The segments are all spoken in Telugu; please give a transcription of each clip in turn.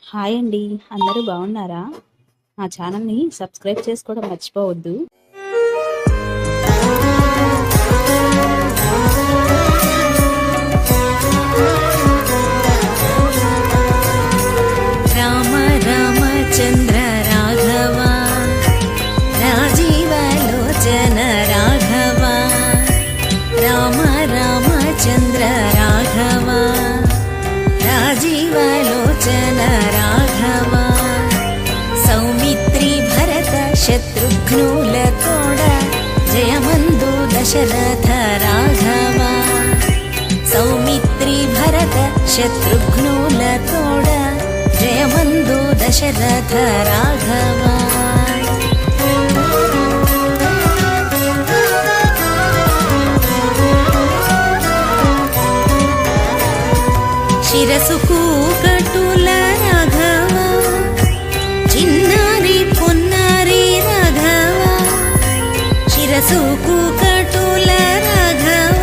హాయ్ అండి, అందరూ బాగున్నారా? మా ఛానల్ని సబ్స్క్రైబ్ చేసుకోవడం మర్చిపోవద్దు. రామ రామచంద్ర రాఘవ రాజీవలోచన రాఘవ రామ రామచంద్ర రాఘవ రాజీవలోచన రాఘవ సౌమిత్రి భరత శత్రుఘ్నుల తోడ జయమందు దశరథ రాఘవ సౌమిత్రి భరత శత్రుఘ్నుల తోడ జయమందు దశరథ రాఘవ శిరసుకు కటుల రాఘవ చిన్నారి పొన్నారి రాఘవ శిరసుకు కటుల రాఘవ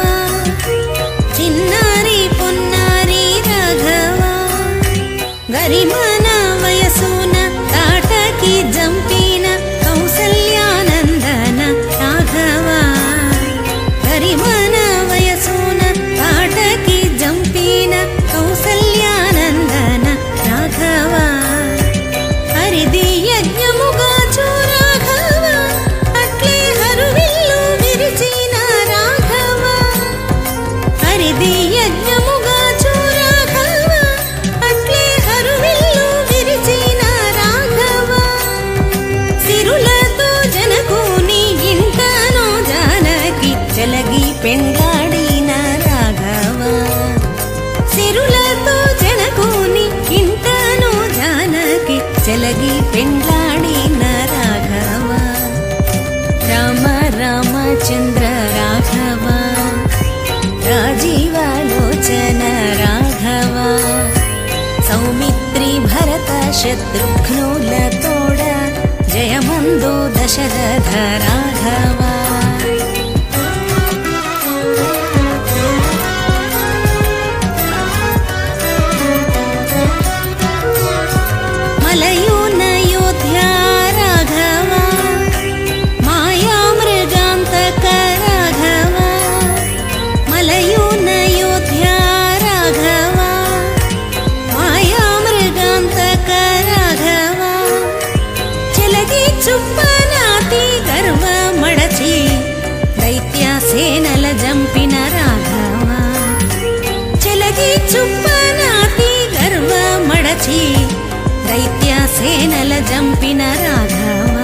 చిన్నారి పొన్నారి రాఘవ గరిమన వయసున తాటకి జంపిన కౌసల్యానందన రాఘవ గరిమన వయసున తాటకి జంపిన కౌసల్యానందన రాఘవ హరిది యజ్ఞముగా రాఘవ అట్లే హరువిల్లు విరిచిన రాఘవ హరిది యజ్ఞముగా రాఘవ అట్లే హరువిల్లు విరిచిన రాఘవ సిరులతో జనకుని ఇంటనో జానకి జలగి పెంగాడిన రాఘవ సిరులతో జనకుని ఇంటనో జానకి జలగి పెంగాడిన రాఘవ రామ రామచంద్ర రాఘవ రాజీవలోచన రాఘవ సౌమిత్రి భరత శత్రుఘ్నుల తోడ జయమందు దశరథ రాఘవ మలయూనయోధ్య రాఘవ మాయా మృగాంతక రాఘవ మలయూనయోధ్య రాఘవ మాయా మృగాంతక రాఘవ చెలగి చుప్పనాతి గర్వ మడచి దైత్య సేనల జంపిన రాఘవ చెలగి చుప్పనాతి గర్వ మడచి దైత్య సేనల జంపిన రాఘవ